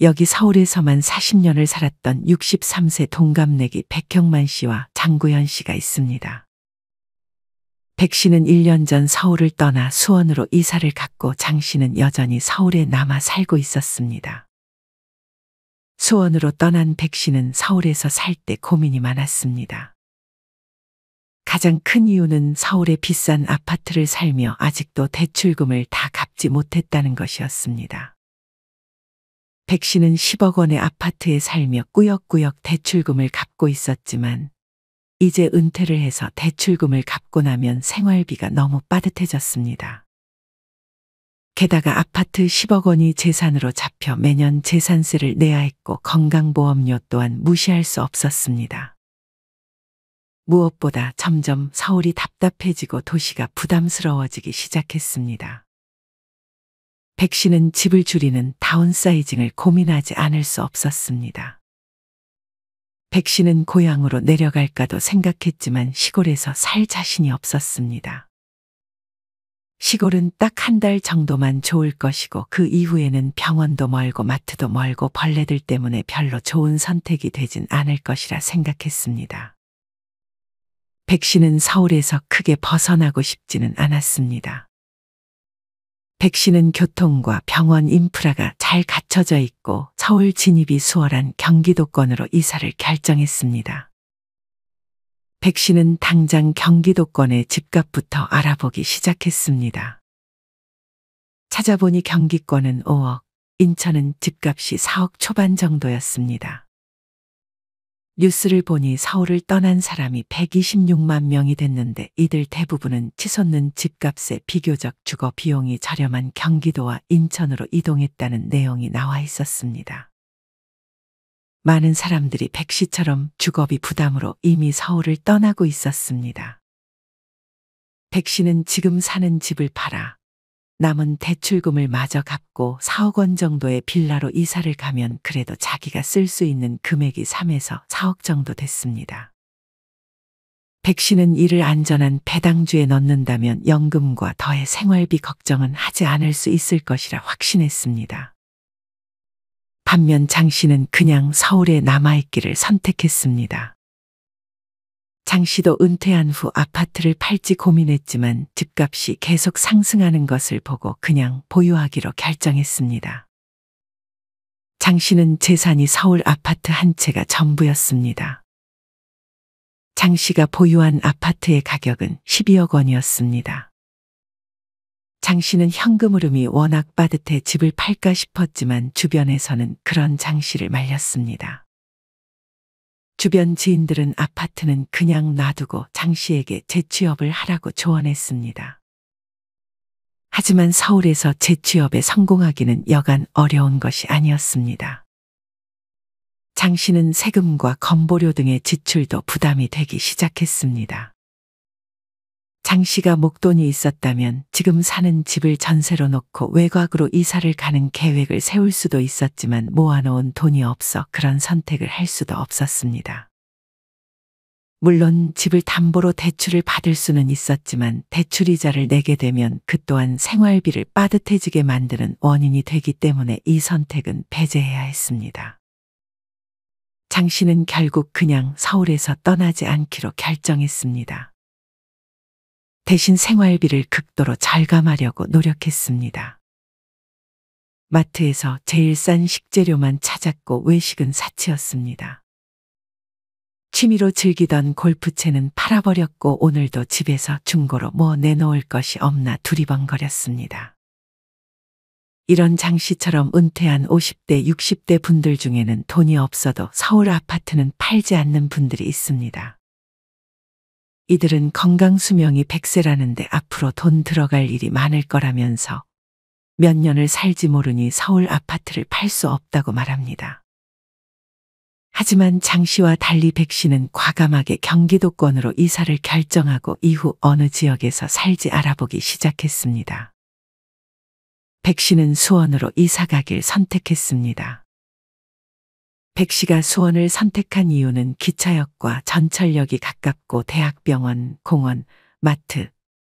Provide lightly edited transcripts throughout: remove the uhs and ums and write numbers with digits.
여기 서울에서만 40년을 살았던 63세 동갑내기 백형만 씨와 장구현 씨가 있습니다. 백 씨는 1년 전 서울을 떠나 수원으로 이사를 갔고 장 씨는 여전히 서울에 남아 살고 있었습니다. 수원으로 떠난 백 씨는 서울에서 살 때 고민이 많았습니다. 가장 큰 이유는 서울의 비싼 아파트를 살며 아직도 대출금을 다 갚지 못했다는 것이었습니다. 백 씨는 10억 원의 아파트에 살며 꾸역꾸역 대출금을 갚고 있었지만 이제 은퇴를 해서 대출금을 갚고 나면 생활비가 너무 빠듯해졌습니다. 게다가 아파트 10억 원이 재산으로 잡혀 매년 재산세를 내야 했고 건강보험료 또한 무시할 수 없었습니다. 무엇보다 점점 서울이 답답해지고 도시가 부담스러워지기 시작했습니다. 백 씨는 집을 줄이는 다운사이징을 고민하지 않을 수 없었습니다. 백 씨는 고향으로 내려갈까도 생각했지만 시골에서 살 자신이 없었습니다. 시골은 딱 한 달 정도만 좋을 것이고 그 이후에는 병원도 멀고 마트도 멀고 벌레들 때문에 별로 좋은 선택이 되진 않을 것이라 생각했습니다. 백 씨는 서울에서 크게 벗어나고 싶지는 않았습니다. 백 씨는 교통과 병원 인프라가 잘 갖춰져 있고 서울 진입이 수월한 경기도권으로 이사를 결정했습니다. 백 씨는 당장 경기도권의 집값부터 알아보기 시작했습니다. 찾아보니 경기권은 5억, 인천은 집값이 4억 초반 정도였습니다. 뉴스를 보니 서울을 떠난 사람이 126만 명이 됐는데 이들 대부분은 치솟는 집값에 비교적 주거 비용이 저렴한 경기도와 인천으로 이동했다는 내용이 나와 있었습니다. 많은 사람들이 백 씨처럼 주거비 부담으로 이미 서울을 떠나고 있었습니다. 백 씨는 지금 사는 집을 팔아 남은 대출금을 마저 갚고 4억 원 정도의 빌라로 이사를 가면 그래도 자기가 쓸 수 있는 금액이 3에서 4억 정도 됐습니다. 백 씨는 이를 안전한 배당주에 넣는다면 연금과 더해 생활비 걱정은 하지 않을 수 있을 것이라 확신했습니다. 반면 장 씨는 그냥 서울에 남아있기를 선택했습니다. 장 씨도 은퇴한 후 아파트를 팔지 고민했지만 집값이 계속 상승하는 것을 보고 그냥 보유하기로 결정했습니다. 장 씨는 재산이 서울 아파트 한 채가 전부였습니다. 장 씨가 보유한 아파트의 가격은 12억 원이었습니다. 장 씨는 현금 흐름이 워낙 빠듯해 집을 팔까 싶었지만 주변에서는 그런 장 씨를 말렸습니다. 주변 지인들은 아파트는 그냥 놔두고 장 씨에게 재취업을 하라고 조언했습니다. 하지만 서울에서 재취업에 성공하기는 여간 어려운 것이 아니었습니다. 장 씨는 세금과 건보료 등의 지출도 부담이 되기 시작했습니다. 장 씨가 목돈이 있었다면 지금 사는 집을 전세로 놓고 외곽으로 이사를 가는 계획을 세울 수도 있었지만 모아놓은 돈이 없어 그런 선택을 할 수도 없었습니다. 물론 집을 담보로 대출을 받을 수는 있었지만 대출이자를 내게 되면 그 또한 생활비를 빠듯해지게 만드는 원인이 되기 때문에 이 선택은 배제해야 했습니다. 장 씨는 결국 그냥 서울에서 떠나지 않기로 결정했습니다. 대신 생활비를 극도로 절감하려고 노력했습니다. 마트에서 제일 싼 식재료만 찾았고 외식은 사치였습니다. 취미로 즐기던 골프채는 팔아버렸고 오늘도 집에서 중고로 뭐 내놓을 것이 없나 두리번거렸습니다. 이런 장 씨처럼 은퇴한 50대, 60대 분들 중에는 돈이 없어도 서울 아파트는 팔지 않는 분들이 있습니다. 이들은 건강수명이 100세라는데 앞으로 돈 들어갈 일이 많을 거라면서 몇 년을 살지 모르니 서울 아파트를 팔 수 없다고 말합니다. 하지만 장 씨와 달리 백 씨는 과감하게 경기도권으로 이사를 결정하고 이후 어느 지역에서 살지 알아보기 시작했습니다. 백 씨는 수원으로 이사 가길 선택했습니다. 백 씨가 수원을 선택한 이유는 기차역과 전철역이 가깝고 대학병원, 공원, 마트,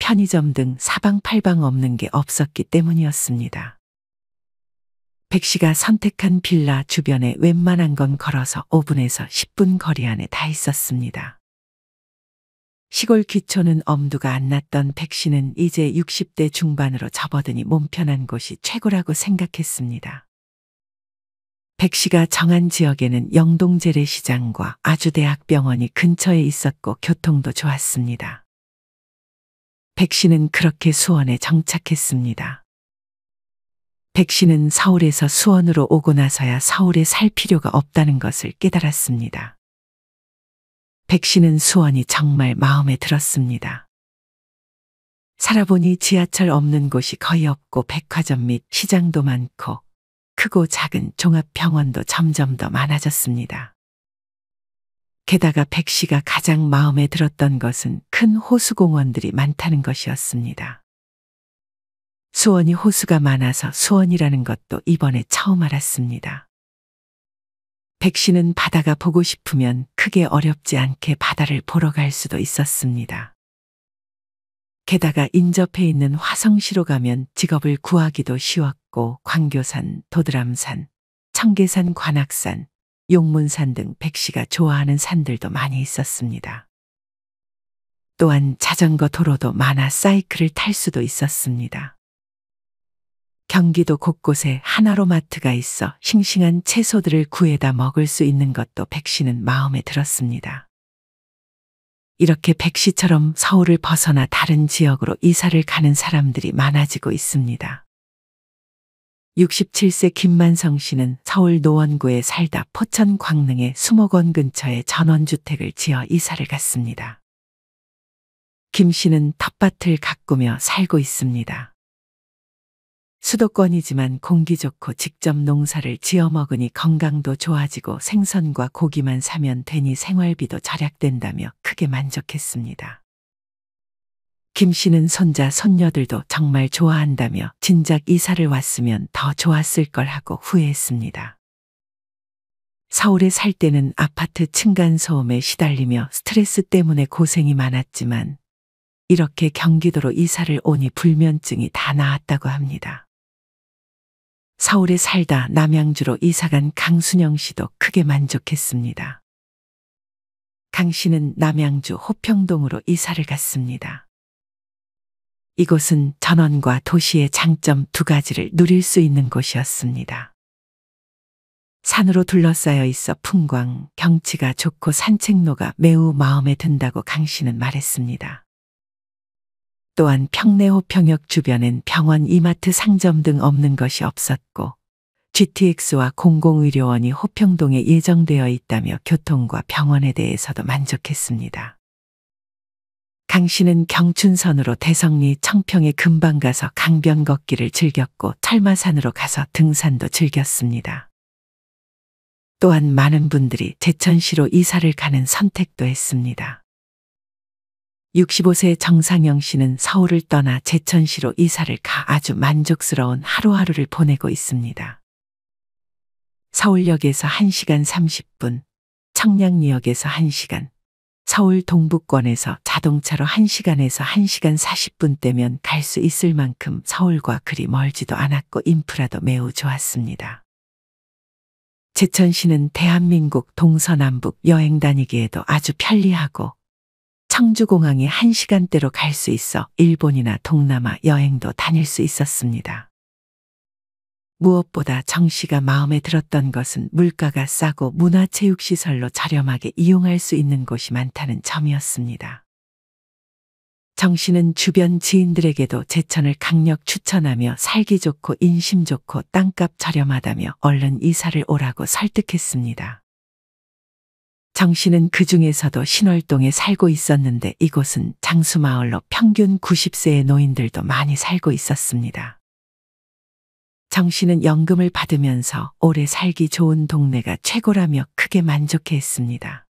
편의점 등 사방팔방 없는 게 없었기 때문이었습니다. 백 씨가 선택한 빌라 주변에 웬만한 건 걸어서 5분에서 10분 거리 안에 다 있었습니다. 시골 귀촌은 엄두가 안 났던 백 씨는 이제 60대 중반으로 접어드니 몸 편한 곳이 최고라고 생각했습니다. 백 씨가 정한 지역에는 영동재래시장과 아주대학병원이 근처에 있었고 교통도 좋았습니다. 백 씨는 그렇게 수원에 정착했습니다. 백 씨는 서울에서 수원으로 오고 나서야 서울에 살 필요가 없다는 것을 깨달았습니다. 백 씨는 수원이 정말 마음에 들었습니다. 살아보니 지하철 없는 곳이 거의 없고 백화점 및 시장도 많고 크고 작은 종합병원도 점점 더 많아졌습니다. 게다가 백 씨가 가장 마음에 들었던 것은 큰 호수공원들이 많다는 것이었습니다. 수원이 호수가 많아서 수원이라는 것도 이번에 처음 알았습니다. 백 씨는 바다가 보고 싶으면 크게 어렵지 않게 바다를 보러 갈 수도 있었습니다. 게다가 인접해 있는 화성시로 가면 직업을 구하기도 쉬웠고 광교산, 도드람산, 청계산, 관악산, 용문산 등 백 씨가 좋아하는 산들도 많이 있었습니다. 또한 자전거 도로도 많아 사이클을 탈 수도 있었습니다. 경기도 곳곳에 하나로마트가 있어 싱싱한 채소들을 구해다 먹을 수 있는 것도 백 씨는 마음에 들었습니다. 이렇게 백 씨처럼 서울을 벗어나 다른 지역으로 이사를 가는 사람들이 많아지고 있습니다. 67세 김만성 씨는 서울 노원구에 살다 포천 광릉의 수목원 근처에 전원주택을 지어 이사를 갔습니다. 김 씨는 텃밭을 가꾸며 살고 있습니다. 수도권이지만 공기 좋고 직접 농사를 지어 먹으니 건강도 좋아지고 생선과 고기만 사면 되니 생활비도 절약된다며 크게 만족했습니다. 김 씨는 손자, 손녀들도 정말 좋아한다며 진작 이사를 왔으면 더 좋았을 걸 하고 후회했습니다. 서울에 살 때는 아파트 층간소음에 시달리며 스트레스 때문에 고생이 많았지만 이렇게 경기도로 이사를 오니 불면증이 다 나았다고 합니다. 서울에 살다 남양주로 이사간 강순영 씨도 크게 만족했습니다. 강 씨는 남양주 호평동으로 이사를 갔습니다. 이곳은 전원과 도시의 장점 두 가지를 누릴 수 있는 곳이었습니다. 산으로 둘러싸여 있어 풍광, 경치가 좋고 산책로가 매우 마음에 든다고 강 씨는 말했습니다. 또한 평내호평역 주변엔 병원, 이마트, 상점 등 없는 것이 없었고 GTX와 공공의료원이 호평동에 예정되어 있다며 교통과 병원에 대해서도 만족했습니다. 강 씨는 경춘선으로 대성리, 청평에 금방 가서 강변 걷기를 즐겼고 철마산으로 가서 등산도 즐겼습니다. 또한 많은 분들이 제천시로 이사를 가는 선택도 했습니다. 65세 정상영 씨는 서울을 떠나 제천시로 이사를 가 아주 만족스러운 하루하루를 보내고 있습니다. 서울역에서 1시간 30분, 청량리역에서 1시간, 서울 동북권에서 자동차로 1시간에서 1시간 40분대면 갈 수 있을 만큼 서울과 그리 멀지도 않았고 인프라도 매우 좋았습니다. 제천시는 대한민국 동서남북 여행 다니기에도 아주 편리하고 청주공항에 1시간대로 갈 수 있어 일본이나 동남아 여행도 다닐 수 있었습니다. 무엇보다 정 씨가 마음에 들었던 것은 물가가 싸고 문화체육시설로 저렴하게 이용할 수 있는 곳이 많다는 점이었습니다. 정 씨는 주변 지인들에게도 제천을 강력 추천하며 살기 좋고 인심 좋고 땅값 저렴하다며 얼른 이사를 오라고 설득했습니다. 정 씨는 그 중에서도 신월동에 살고 있었는데 이곳은 장수마을로 평균 90세의 노인들도 많이 살고 있었습니다. 정 씨는 연금을 받으면서 오래 살기 좋은 동네가 최고라며 크게 만족해했습니다.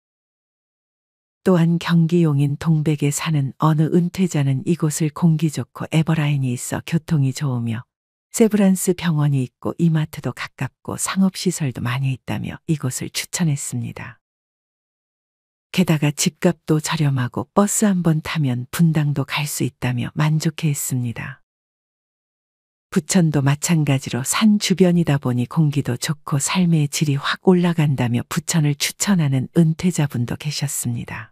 또한 경기 용인 동백에 사는 어느 은퇴자는 이곳을 공기 좋고 에버라인이 있어 교통이 좋으며 세브란스 병원이 있고 이마트도 가깝고 상업시설도 많이 있다며 이곳을 추천했습니다. 게다가 집값도 저렴하고 버스 한 번 타면 분당도 갈 수 있다며 만족해했습니다. 부천도 마찬가지로 산 주변이다 보니 공기도 좋고 삶의 질이 확 올라간다며 부천을 추천하는 은퇴자분도 계셨습니다.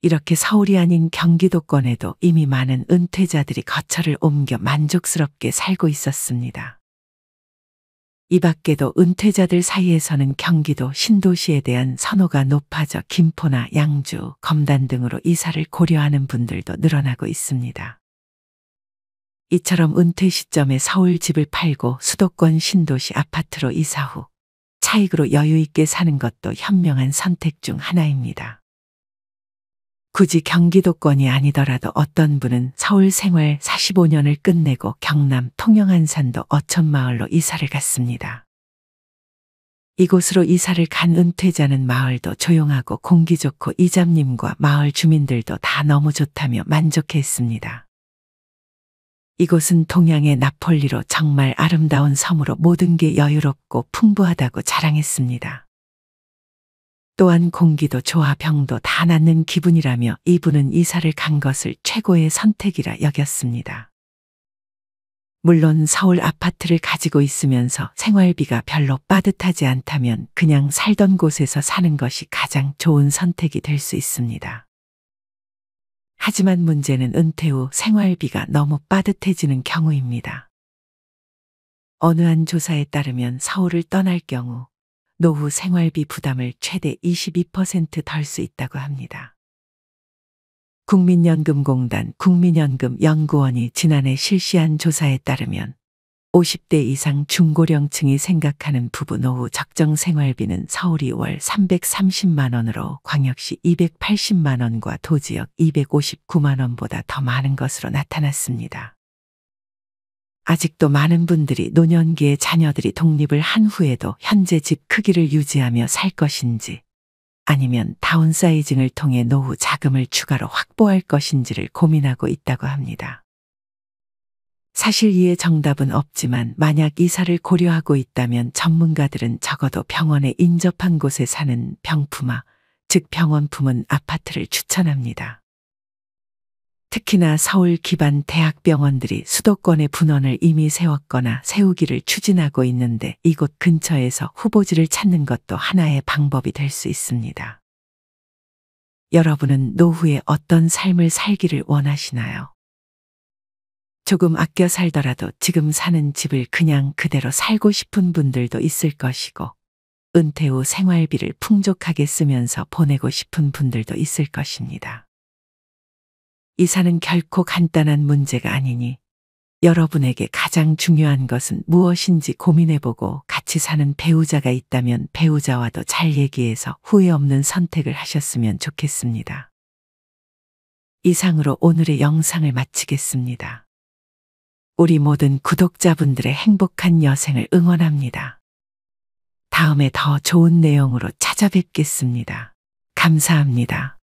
이렇게 서울이 아닌 경기도권에도 이미 많은 은퇴자들이 거처를 옮겨 만족스럽게 살고 있었습니다. 이 밖에도 은퇴자들 사이에서는 경기도 신도시에 대한 선호가 높아져 김포나 양주, 검단 등으로 이사를 고려하는 분들도 늘어나고 있습니다. 이처럼 은퇴 시점에 서울 집을 팔고 수도권 신도시 아파트로 이사 후 차익으로 여유 있게 사는 것도 현명한 선택 중 하나입니다. 굳이 경기도권이 아니더라도 어떤 분은 서울 생활 45년을 끝내고 경남 통영안산도 어촌마을로 이사를 갔습니다. 이곳으로 이사를 간 은퇴자는 마을도 조용하고 공기 좋고 이장님과 마을 주민들도 다 너무 좋다며 만족했습니다. 이곳은 동양의 나폴리로 정말 아름다운 섬으로 모든 게 여유롭고 풍부하다고 자랑했습니다. 또한 공기도 좋아 병도 다 낫는 기분이라며 이분은 이사를 간 것을 최고의 선택이라 여겼습니다. 물론 서울 아파트를 가지고 있으면서 생활비가 별로 빠듯하지 않다면 그냥 살던 곳에서 사는 것이 가장 좋은 선택이 될 수 있습니다. 하지만 문제는 은퇴 후 생활비가 너무 빠듯해지는 경우입니다. 어느 한 조사에 따르면 서울을 떠날 경우 노후 생활비 부담을 최대 22% 덜 수 있다고 합니다. 국민연금공단 국민연금연구원이 지난해 실시한 조사에 따르면 50대 이상 중고령층이 생각하는 부부 노후 적정 생활비는 서울이 월 330만 원으로 광역시 280만 원과 도지역 259만 원보다 더 많은 것으로 나타났습니다. 아직도 많은 분들이 노년기에 자녀들이 독립을 한 후에도 현재 집 크기를 유지하며 살 것인지 아니면 다운사이징을 통해 노후 자금을 추가로 확보할 것인지를 고민하고 있다고 합니다. 사실 이에 정답은 없지만 만약 이사를 고려하고 있다면 전문가들은 적어도 병원에 인접한 곳에 사는 병품아, 즉 병원 품은 아파트를 추천합니다. 특히나 서울 기반 대학병원들이 수도권에 분원을 이미 세웠거나 세우기를 추진하고 있는데 이곳 근처에서 후보지를 찾는 것도 하나의 방법이 될 수 있습니다. 여러분은 노후에 어떤 삶을 살기를 원하시나요? 조금 아껴 살더라도 지금 사는 집을 그냥 그대로 살고 싶은 분들도 있을 것이고 은퇴 후 생활비를 풍족하게 쓰면서 보내고 싶은 분들도 있을 것입니다. 이사는 결코 간단한 문제가 아니니 여러분에게 가장 중요한 것은 무엇인지 고민해보고 같이 사는 배우자가 있다면 배우자와도 잘 얘기해서 후회 없는 선택을 하셨으면 좋겠습니다. 이상으로 오늘의 영상을 마치겠습니다. 우리 모든 구독자분들의 행복한 여생을 응원합니다. 다음에 더 좋은 내용으로 찾아뵙겠습니다. 감사합니다.